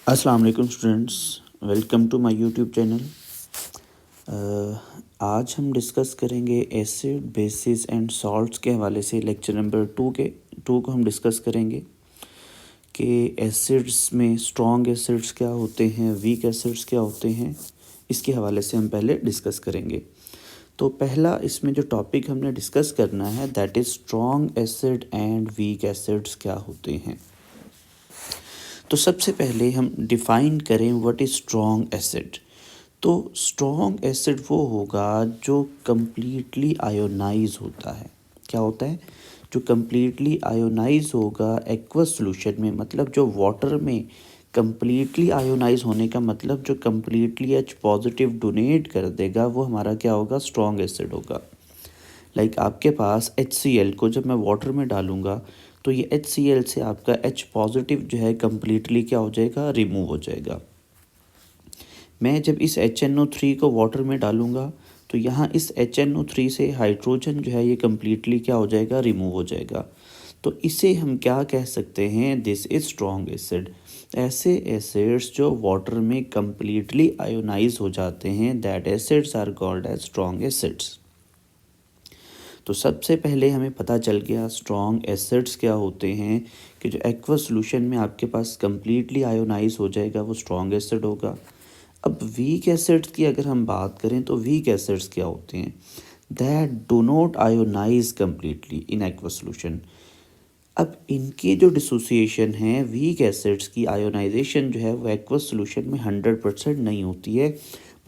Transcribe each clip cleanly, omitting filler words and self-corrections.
अस्सलाम वालेकुम students, welcome to my YouTube channel. आज हम डिस्कस करेंगे एसिड बेसिस एंड सॉल्ट्स के हवाले से लेक्चर नंबर टू को हम डिस्कस करेंगे कि एसिड्स में स्ट्रॉन्ग एसिड्स क्या होते हैं, वीक एसिड्स क्या होते हैं। इसके हवाले से हम पहले डिस्कस करेंगे। तो पहला इसमें जो टॉपिक हमने डिस्कस करना है that is strong acid and weak acids क्या होते हैं। तो सबसे पहले हम डिफ़ाइन करें व्हाट इज़ स्ट्रॉन्ग एसिड। तो स्ट्रॉन्ग एसिड वो होगा जो कम्प्लीटली आयोनाइज होता है। क्या होता है? जो कम्प्लीटली आयोनाइज होगा एक्वस सॉल्यूशन में, मतलब जो वाटर में कम्प्लीटली आयोनाइज होने का मतलब जो कम्प्लीटली एच पॉजिटिव डोनेट कर देगा, वो हमारा क्या होगा? स्ट्रॉन्ग एसिड होगा। लाइक आपके पास HCl को जब मैं वाटर में डालूँगा तो ये HCl से आपका H पॉजिटिव जो है कम्प्लीटली क्या हो जाएगा? रिमूव हो जाएगा। मैं जब इस HNO3 को वाटर में डालूँगा तो यहाँ इस HNO3 से हाइड्रोजन जो है ये कम्प्लीटली क्या हो जाएगा? रिमूव हो जाएगा। तो इसे हम क्या कह सकते हैं? This is strong acid. ऐसे एसिड्स जो वाटर में कम्प्लीटली आयोनाइज हो जाते हैं, that acids are called as strong acids. तो सबसे पहले हमें पता चल गया स्ट्रॉन्ग एसिड्स क्या होते हैं कि जो एक्वस सॉल्यूशन में आपके पास कम्प्लीटली आयोनाइज हो जाएगा वो स्ट्रॉन्ग एसिड होगा। अब वीक एसिड्स की अगर हम बात करें तो वीक एसिड्स क्या होते हैं? That do not ionise completely in aqueous solution. अब इनकी जो डिसोसिएशन है वीक एसिड्स की, आयोनाइजेशन जो है वो एक्वस सॉल्यूशन में 100% नहीं होती है।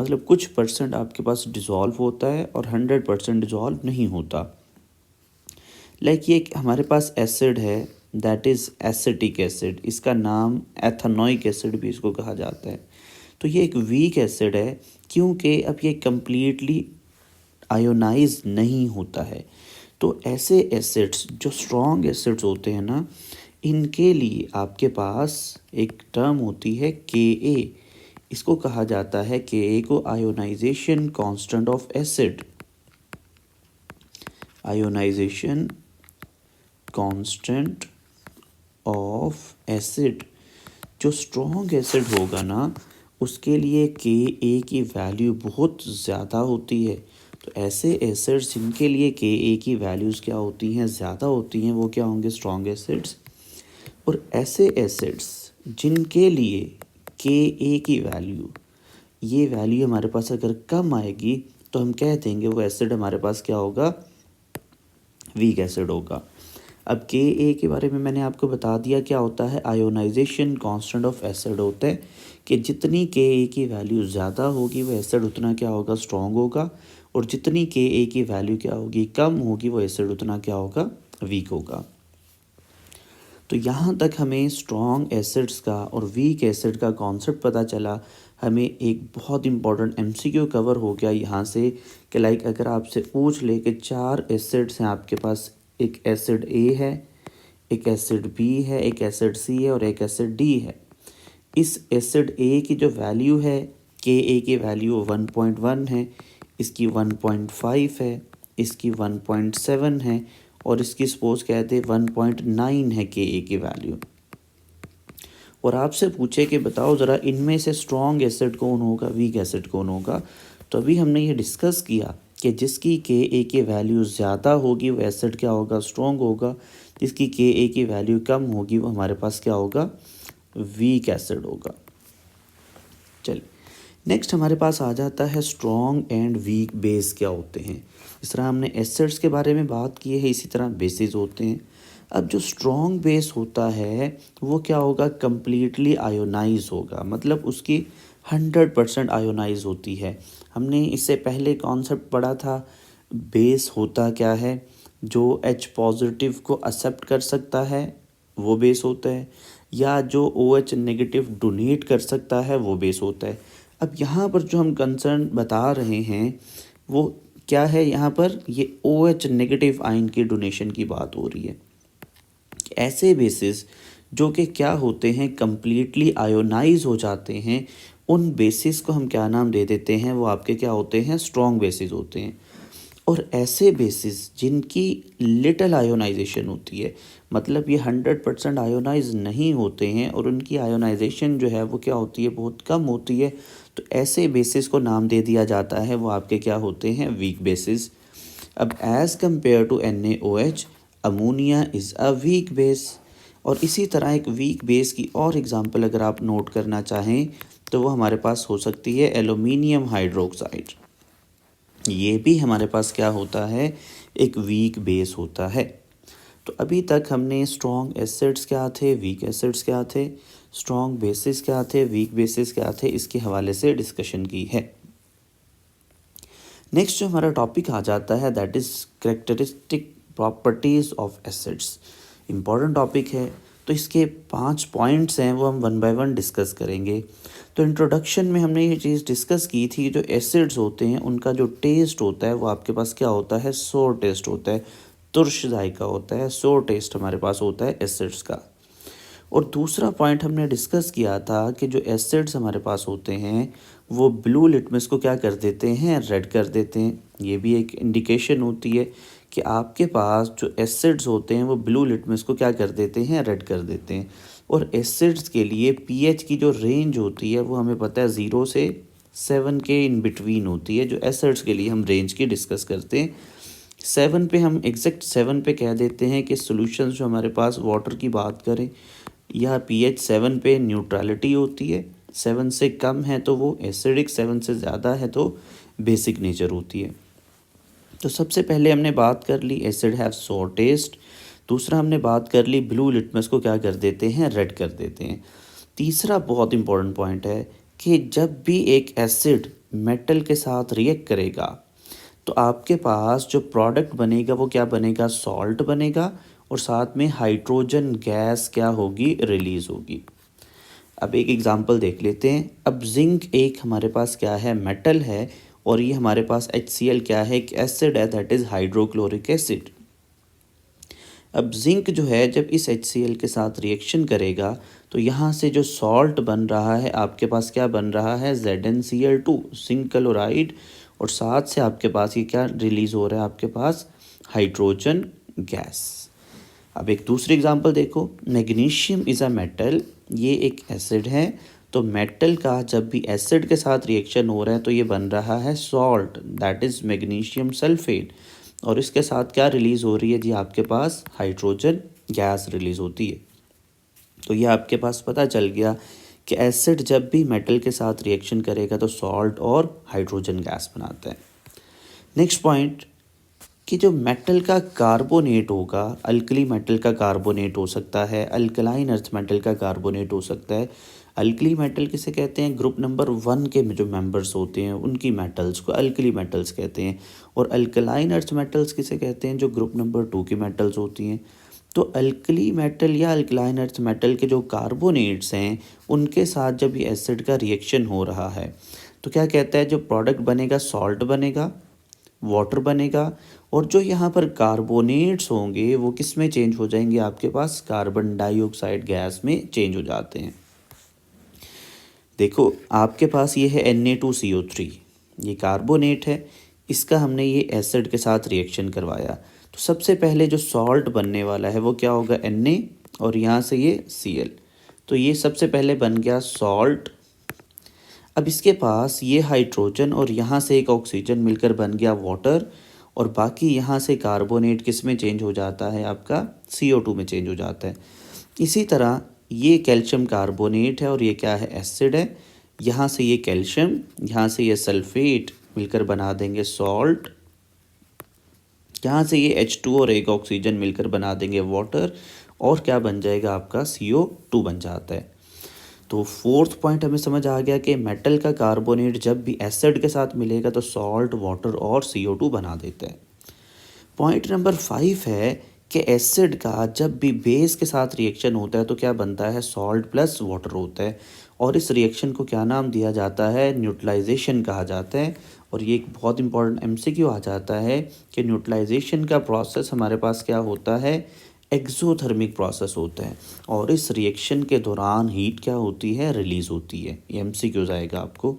मतलब कुछ परसेंट आपके पास डिज़ोल्व होता है और 100% डिज़ोल्व नहीं होता। लाइक ये हमारे पास एसिड है दैट इज़ एसिटिक एसिड, इसका नाम एथेनोइक एसिड भी इसको कहा जाता है। तो ये एक वीक एसिड है क्योंकि अब ये कम्प्लीटली आयोनाइज नहीं होता है। तो ऐसे एसिड्स जो स्ट्रॉन्ग एसिड्स होते हैं ना, इनके लिए आपके पास एक टर्म होती है Ka। इसको कहा जाता है Ka को ionisation constant of acid, ionisation constant of acid. जो स्ट्रॉन्ग एसिड होगा ना उसके लिए Ka की वैल्यू बहुत ज़्यादा होती है। तो ऐसे एसिड्स जिनके लिए Ka की वैल्यूज़ क्या होती हैं? ज़्यादा होती हैं, वो क्या होंगे? Strong acids. और ऐसे एसिड्स जिनके लिए Ka की वैल्यू, ये वैल्यू हमारे पास अगर कम आएगी तो हम कह देंगे वो एसिड हमारे पास क्या होगा? वीक एसिड होगा। अब Ka के बारे में मैंने आपको बता दिया क्या होता है। आयोनाइजेशन कांस्टेंट ऑफ एसिड होता है कि जितनी Ka की वैल्यू ज़्यादा होगी वो एसिड उतना क्या होगा? स्ट्रॉन्ग होगा। और जितनी Ka की वैल्यू क्या होगी? कम होगी, वो एसिड उतना क्या होगा? वीक होगा। तो यहाँ तक हमें स्ट्रॉन्ग एसिड्स का और वीक एसिड का कॉन्सेप्ट पता चला। हमें एक बहुत इंपॉर्टेंट MCQ कवर हो गया यहाँ से कि लाइक अगर आपसे पूछ ले कि 4 एसिड्स हैं आपके पास, एक एसिड A है, एक एसिड B है, एक एसिड C है और एक एसिड D है। इस एसिड A की जो वैल्यू है, Ka की वैल्यू 1.1 है, इसकी 1.5 है, इसकी 1.7 है और इसकी सपोज कहते 1.9 है Ka की वैल्यू। और आपसे पूछे कि बताओ ज़रा इनमें से स्ट्रॉन्ग एसिड कौन होगा, वीक एसिड कौन होगा। तो अभी हमने ये डिस्कस किया कि जिसकी Ka की वैल्यू ज़्यादा होगी वो एसिड क्या होगा? स्ट्रॉन्ग होगा। जिसकी Ka की वैल्यू कम होगी वो हमारे पास क्या होगा? वीक एसिड होगा। चलिए नेक्स्ट हमारे पास आ जाता है स्ट्रॉन्ग एंड वीक बेस क्या होते हैं। इस तरह हमने एसिड्स के बारे में बात की है, इसी तरह बेसिस होते हैं। अब जो स्ट्रॉन्ग बेस होता है वो क्या होगा? कम्प्लीटली आयोनाइज होगा, मतलब उसकी 100% आयोनाइज होती है। हमने इससे पहले कॉन्सेप्ट पढ़ा था बेस होता क्या है? जो H पॉजिटिव को एक्सेप्ट कर सकता है वो बेस होता है, या जो OH नेगेटिव डोनेट कर सकता है वो बेस होता है। अब यहाँ पर जो हम कंसर्न बता रहे हैं वो क्या है? यहाँ पर ये OH नेगेटिव आयन की डोनेशन की बात हो रही है। ऐसे बेसिस जो कि क्या होते हैं? कम्प्लीटली आयोनाइज हो जाते हैं, उन बेसिस को हम क्या नाम दे देते हैं? वो आपके क्या होते हैं? स्ट्रॉन्ग बेसिस होते हैं। और ऐसे बेसिस जिनकी लिटिल आयोनाइजेशन होती है, मतलब ये 100% आयोनाइज नहीं होते हैं और उनकी आयोनाइजेशन जो है वो क्या होती है, बहुत कम होती है। तो ऐसे बेसिस को नाम दे दिया जाता है, वो आपके क्या होते हैं, वीक बेसिस। अब as compare to NaOH, ammonia is a weak base. और इसी तरह एक वीक बेस की और एग्जांपल अगर आप नोट करना चाहें तो वो हमारे पास हो सकती है एल्युमिनियम हाइड्रोक्साइड। ये भी हमारे पास क्या होता है, एक वीक बेस होता है। तो अभी तक हमने स्ट्रॉन्ग एसिड्स क्या थे, वीक एसिड्स क्या थे, स्ट्रॉन्ग बेसिस क्या थे, वीक बेसिस क्या थे, इसके हवाले से डिस्कशन की है। नेक्स्ट जो हमारा टॉपिक आ जाता है that is characteristic properties of acids. Important topic है, तो इसके 5 पॉइंट्स हैं वो हम वन बाय वन डिस्कस करेंगे। तो इंट्रोडक्शन में हमने ये चीज़ डिस्कस की थी, जो एसिड्स होते हैं उनका जो टेस्ट होता है वो आपके पास क्या होता है, सोर टेस्ट होता है, तुर्श जायका होता है, सोर टेस्ट हमारे पास होता है एसिड्स का। और दूसरा पॉइंट हमने डिस्कस किया था कि जो एसिड्स हमारे पास होते हैं वो ब्लू लिटमस को क्या कर देते हैं, रेड कर देते हैं। ये भी एक इंडिकेशन होती है कि आपके पास जो एसिड्स होते हैं वो ब्लू लिटमस को क्या कर देते हैं, रेड कर देते हैं। और एसिड्स के लिए पीएच की जो रेंज होती है वो हमें पता है 0 से 7 के इन बिटवीन होती है। जो एसिड्स के लिए हम रेंज की डिस्कस करते हैं, 7 पे हम एग्जैक्ट 7 पे कह देते हैं कि सॉल्यूशंस जो हमारे पास वाटर की बात करें या पीएच 7 पे न्यूट्रलिटी होती है, 7 से कम है तो वो एसिडिक, 7 से ज़्यादा है तो बेसिक नेचर होती है। तो सबसे पहले हमने बात कर ली एसिड हैव सोर टेस्ट। दूसरा हमने बात कर ली ब्लू लिटमस को क्या कर देते हैं, रेड कर देते हैं। तीसरा बहुत इंपॉर्टेंट पॉइंट है कि जब भी एक एसिड मेटल के साथ रिएक्ट करेगा तो आपके पास जो प्रोडक्ट बनेगा वो क्या बनेगा, सॉल्ट बनेगा और साथ में हाइड्रोजन गैस क्या होगी, रिलीज होगी। अब एक एग्जांपल देख लेते हैं। अब जिंक एक हमारे पास क्या है, मेटल है, और ये हमारे पास HCl क्या है, एक एसिड है, दैट इज़ हाइड्रोक्लोरिक एसिड। अब जिंक जो है जब इस HCl के साथ रिएक्शन करेगा तो यहाँ से जो सॉल्ट बन रहा है आपके पास क्या बन रहा है, ZnCl2 जिंक क्लोराइड, और साथ से आपके पास ये क्या रिलीज़ हो रहा है, आपके पास हाइड्रोजन गैस। अब एक दूसरी एग्जांपल देखो, मैग्नीशियम इज़ अ मेटल, ये एक एसिड है। तो मेटल का जब भी एसिड के साथ रिएक्शन हो रहा है तो ये बन रहा है salt, that is magnesium sulphate, और इसके साथ क्या रिलीज़ हो रही है जी, आपके पास हाइड्रोजन गैस रिलीज़ होती है। तो ये आपके पास पता चल गया कि एसिड जब भी मेटल के साथ रिएक्शन करेगा तो सॉल्ट और हाइड्रोजन गैस बनाता है। नेक्स्ट पॉइंट कि जो मेटल का कार्बोनेट होगा, अल्कली मेटल का कार्बोनेट हो सकता है, अल्कलाइन अर्थ मेटल का कार्बोनेट हो सकता है। अल्कली मेटल किसे कहते हैं, ग्रुप नंबर 1 के जो मेंबर्स होते हैं उनकी मेटल्स को अल्कली मेटल्स कहते हैं। और अल्कलाइन अर्थ मेटल्स किसे कहते हैं, जो ग्रुप नंबर 2 की मेटल्स होती हैं। तो अल्कली मेटल या अल्कलाइन अर्थ मेटल के जो कार्बोनेट्स हैं उनके साथ जब ये एसिड का रिएक्शन हो रहा है तो क्या कहता है, जो प्रोडक्ट बनेगा सॉल्ट बनेगा, वाटर बनेगा, और जो यहाँ पर कार्बोनेट्स होंगे वो किस में चेंज हो जाएंगे, आपके पास कार्बन डाइऑक्साइड गैस में चेंज हो जाते हैं। देखो आपके पास ये है Na2CO3, ये कार्बोनेट है, इसका हमने ये एसिड के साथ रिएक्शन करवाया। तो सबसे पहले जो सॉल्ट बनने वाला है वो क्या होगा, Na, और यहाँ से ये Cl। तो ये सबसे पहले बन गया सॉल्ट। अब इसके पास ये हाइड्रोजन और यहाँ से एक ऑक्सीजन मिलकर बन गया वाटर, और बाकी यहाँ से कार्बोनेट किस में चेंज हो जाता है, आपका CO2 में चेंज हो जाता है। इसी तरह ये कैल्शियम कार्बोनेट है और ये क्या है, एसिड है। यहाँ से ये कैल्शियम, यहाँ से ये सल्फेट मिलकर बना देंगे सॉल्ट। यहाँ से ये H2 और एक ऑक्सीजन मिलकर बना देंगे वाटर, और क्या बन जाएगा, आपका CO2 बन जाता है। तो फोर्थ पॉइंट हमें समझ आ गया कि मेटल का कार्बोनेट जब भी एसिड के साथ मिलेगा तो सॉल्ट, वाटर और CO2 बना देता है। पॉइंट नंबर 5 है कि एसिड का जब भी बेस के साथ रिएक्शन होता है तो क्या बनता है, सॉल्ट प्लस वाटर होता है, और इस रिएक्शन को क्या नाम दिया जाता है, न्यूट्रलाइजेशन कहा जाता है। और ये एक बहुत इंपॉर्टेंट MCQ आ जाता है कि न्यूट्रलाइजेशन का प्रोसेस हमारे पास क्या होता है, एक्सोथर्मिक प्रोसेस होता है, और इस रिएक्शन के दौरान हीट क्या होती है, रिलीज़ होती है। ये MCQ आएगा आपको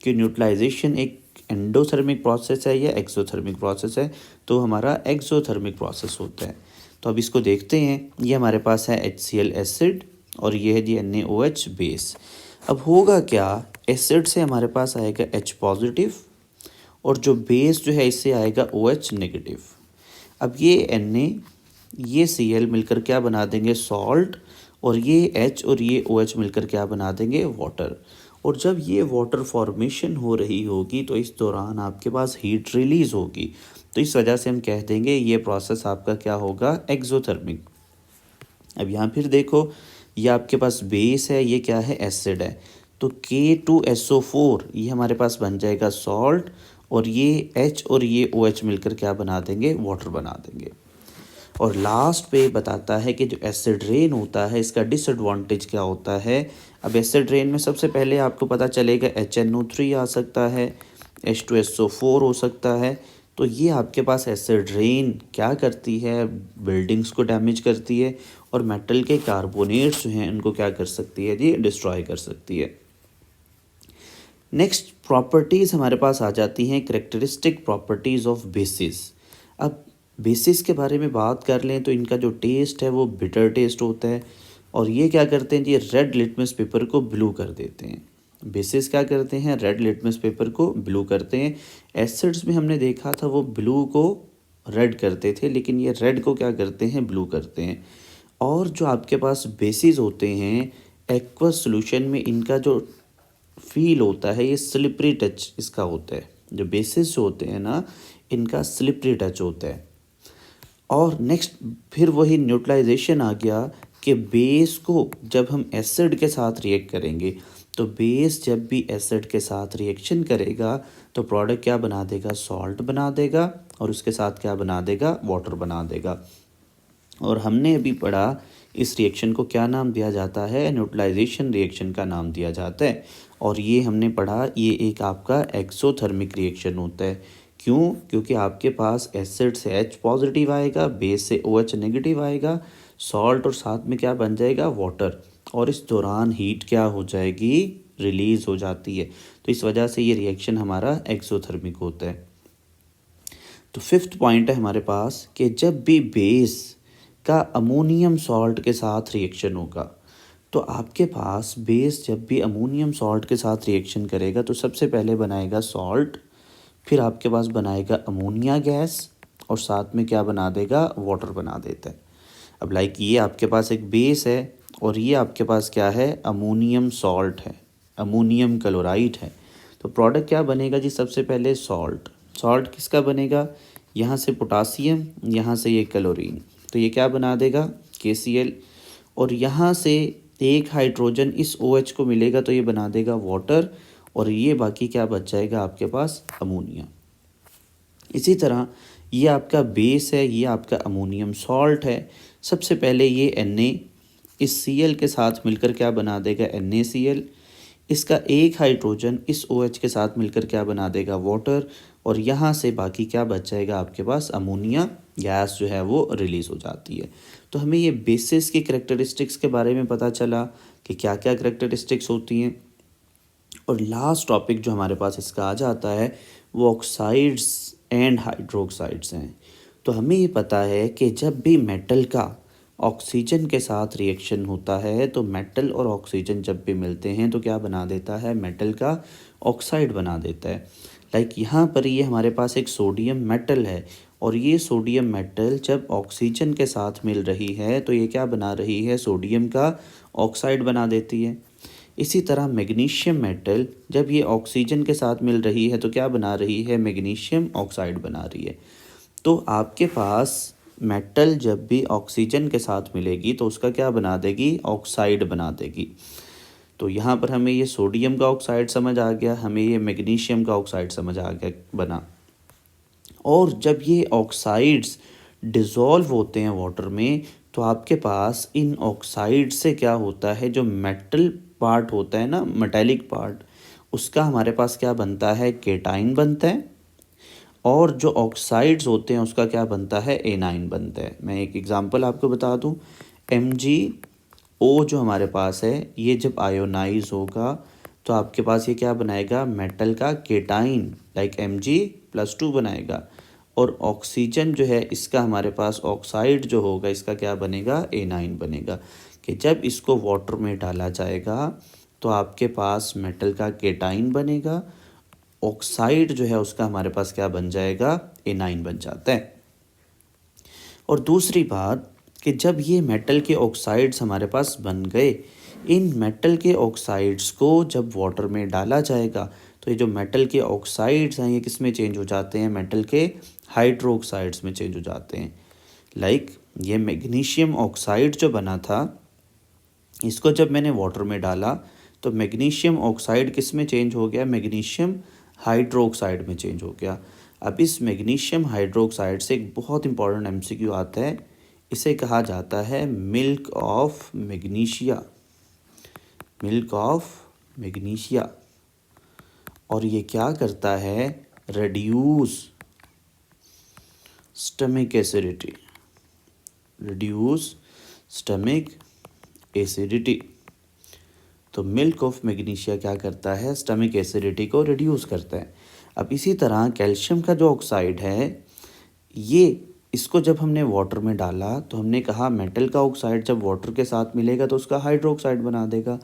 कि न्यूट्रलाइजेशन एक एंडोथर्मिक प्रोसेस है या एक्सोथर्मिक प्रोसेस है, तो हमारा एक्सोथर्मिक प्रोसेस होता है। तो अब इसको देखते हैं। ये हमारे पास है HCl एसिड और ये है जी NaOH बेस। अब होगा क्या, एसिड से हमारे पास आएगा H पॉजिटिव और जो बेस जो है इससे आएगा OH नेगेटिव। अब ये Na ये Cl मिलकर क्या बना देंगे, सॉल्ट, और ये H और ये OH मिलकर क्या बना देंगे, वाटर। और जब ये वाटर फॉर्मेशन हो रही होगी तो इस दौरान आपके पास हीट रिलीज होगी, तो इस वजह से हम कह देंगे ये प्रोसेस आपका क्या होगा, एक्सोथर्मिक। अब यहाँ फिर देखो, ये आपके पास बेस है, ये क्या है, एसिड है, तो K2SO4 ये हमारे पास बन जाएगा सॉल्ट, और ये H और ये OH मिलकर क्या बना देंगे, वाटर बना देंगे। और लास्ट पे बताता है कि जो एसिड रेन होता है इसका डिसएडवांटेज क्या होता है। अब एसिड रेन में सबसे पहले आपको पता चलेगा HNO3 आ सकता है, H2SO4 हो सकता है। तो ये आपके पास एसिड रेन क्या करती है, बिल्डिंग्स को डैमेज करती है और मेटल के कार्बोनेट्स जो हैं उनको क्या कर सकती है जी, डिस्ट्रॉय कर सकती है। नेक्स्ट प्रॉपर्टीज़ हमारे पास आ जाती हैं, करेक्टरिस्टिक प्रॉपर्टीज़ ऑफ बेसिस। अब बेसिस के बारे में बात कर लें तो इनका जो टेस्ट है वो बिटर टेस्ट होता है, और ये क्या करते हैं जी, रेड लिटमस पेपर को ब्लू कर देते हैं। बेसिस क्या करते हैं, रेड लिटमस पेपर को ब्लू करते हैं। एसिड्स में हमने देखा था वो ब्लू को रेड करते थे, लेकिन ये रेड को क्या करते हैं, ब्लू करते हैं। और जो आपके पास बेसिस होते हैं एक्वस सॉल्यूशन में, इनका जो फील होता है ये स्लिपरी टच इसका होता है। जो बेसिस जो होते हैं ना, इनका स्लिपरी टच होता है। और नेक्स्ट फिर वही न्यूट्रलाइजेशन आ गया कि बेस को जब हम एसिड के साथ रिएक्ट करेंगे, तो बेस जब भी एसिड के साथ रिएक्शन करेगा तो प्रोडक्ट क्या बना देगा, सॉल्ट बना देगा, और उसके साथ क्या बना देगा, वाटर बना देगा। और हमने अभी पढ़ा इस रिएक्शन को क्या नाम दिया जाता है, न्यूट्रलाइजेशन रिएक्शन का नाम दिया जाता है। और ये हमने पढ़ा ये एक आपका एक्सोथर्मिक रिएक्शन होता है। क्यों, क्योंकि आपके पास एसिड से H पॉजिटिव आएगा, बेस से OH नेगेटिव आएगा, सॉल्ट और साथ में क्या बन जाएगा, वाटर, और इस दौरान हीट क्या हो जाएगी, रिलीज हो जाती है। तो इस वजह से ये रिएक्शन हमारा एक्सोथर्मिक होता है। तो फिफ्थ पॉइंट है हमारे पास कि जब भी बेस का अमोनियम सॉल्ट के साथ रिएक्शन होगा, तो आपके पास बेस जब भी अमोनियम सॉल्ट के साथ रिएक्शन करेगा तो सबसे पहले बनाएगा सॉल्ट, फिर आपके पास बनाएगा अमोनिया गैस, और साथ में क्या बना देगा, वाटर बना देता है। अब लाइक ये आपके पास एक बेस है और ये आपके पास क्या है, अमोनियम सॉल्ट है, अमोनियम क्लोराइड है। तो प्रोडक्ट क्या बनेगा जी, सबसे पहले सॉल्ट। सॉल्ट किसका बनेगा, यहाँ से पोटासियम, यहाँ से ये क्लोरीन, तो ये क्या बना देगा, KCl, और यहाँ से एक हाइड्रोजन इस OH को मिलेगा तो ये बना देगा वाटर, और ये बाकी क्या बच जाएगा आपके पास, अमोनिया। इसी तरह ये आपका बेस है, ये आपका अमोनियम सॉल्ट है। सबसे पहले ये Na इस Cl के साथ मिलकर क्या बना देगा, NaCl, इसका एक हाइड्रोजन इस OH के साथ मिलकर क्या बना देगा, वाटर, और यहाँ से बाकी क्या बच जाएगा आपके पास, अमोनिया गैस जो है वो रिलीज़ हो जाती है। तो हमें ये बेसिस की करेक्टरिस्टिक्स के बारे में पता चला कि क्या क्या करेक्टरिस्टिक्स होती हैं। और लास्ट टॉपिक जो हमारे पास इसका आ जाता है वो ऑक्साइड्स एंड हाइड्रोक्साइड्स हैं। तो हमें ये पता है कि जब भी मेटल का ऑक्सीजन के साथ रिएक्शन होता है तो मेटल और ऑक्सीजन जब भी मिलते हैं तो क्या बना देता है, मेटल का ऑक्साइड बना देता है। लाइक यहाँ पर ये हमारे पास एक सोडियम मेटल है, और ये सोडियम मेटल जब ऑक्सीजन के साथ मिल रही है तो ये क्या बना रही है, सोडियम का ऑक्साइड बना देती है। इसी तरह मैग्नीशियम मेटल जब ये ऑक्सीजन के साथ मिल रही है तो क्या बना रही है, मैग्नीशियम ऑक्साइड बना रही है। तो आपके पास मेटल जब भी ऑक्सीजन के साथ मिलेगी तो उसका क्या बना देगी, ऑक्साइड बना देगी। तो यहाँ पर हमें ये सोडियम का ऑक्साइड समझ आ गया, हमें ये मैग्नीशियम का ऑक्साइड समझ आ गया बना। और जब ये ऑक्साइड्स डिज़ोल्व होते हैं वाटर में तो आपके पास इन ऑक्साइड से क्या होता है, जो मेटल पार्ट होता है ना, मेटेलिक पार्ट, उसका हमारे पास क्या बनता है, केटाइन बनता है, और जो ऑक्साइड्स होते हैं उसका क्या बनता है, एनाइन बनता है। मैं एक एग्जांपल आपको बता दूं, MgO जो हमारे पास है ये जब आयोनाइज होगा तो आपके पास ये क्या बनाएगा, मेटल का केटाइन, लाइक Mg+2 बनाएगा, और ऑक्सीजन जो है इसका हमारे पास ऑक्साइड जो होगा इसका क्या बनेगा, A9 बनेगा। कि जब इसको वाटर में डाला जाएगा तो आपके पास मेटल का केटाइन बनेगा, ऑक्साइड जो है उसका हमारे पास क्या बन जाएगा, A9 बन जाता है। और दूसरी बात कि जब ये मेटल के ऑक्साइड्स हमारे पास बन गए, इन मेटल के ऑक्साइड्स को जब वाटर में डाला जाएगा तो ये जो मेटल के ऑक्साइड्स हैं ये किस में चेंज हो जाते हैं, मेटल के हाइड्रोक्साइड्स में चेंज हो जाते हैं। लाइक ये मैग्नीशियम ऑक्साइड जो बना था, इसको जब मैंने वाटर में डाला तो मैग्नीशियम ऑक्साइड किस में चेंज हो गया, मैग्नीशियम हाइड्रोक्साइड में चेंज हो गया। अब इस मैग्नीशियम हाइड्रोक्साइड से एक बहुत इंपॉर्टेंट एमसीक्यू आता है, इसे कहा जाता है milk of magnesia, milk of magnesia. और ये क्या करता है, reduce stomach acidity, reduce stomach acidity. तो मिल्क ऑफ मैग्नीशिया क्या करता है, स्टमक एसिडिटी को रिड्यूस करता है। अब इसी तरह कैल्शियम का जो ऑक्साइड है, ये इसको जब हमने वाटर में डाला तो हमने कहा मेटल का ऑक्साइड जब वाटर के साथ मिलेगा तो उसका हाइड्रोक्साइड बना देगा।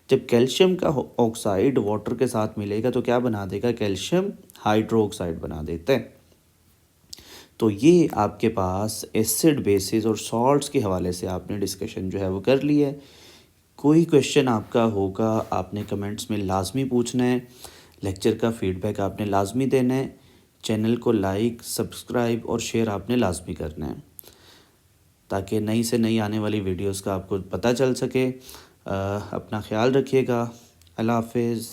जब कैल्शियम का ऑक्साइड वाटर के साथ मिलेगा तो क्या बना देगा, कैल्शियम हाइड्रोक्साइड बना देता है। तो ये आपके पास एसिड बेसिस और सॉल्ट्स के हवाले से आपने डिस्कशन जो है वो कर लिया है। कोई क्वेश्चन आपका होगा आपने कमेंट्स में लाजमी पूछना है, लेक्चर का फीडबैक आपने लाजमी देना है, चैनल को लाइक सब्सक्राइब और शेयर आपने लाजमी करना है ताकि नई से नई आने वाली वीडियोस का आपको पता चल सके। अपना ख्याल रखिएगा। अल्लाह हाफिज़।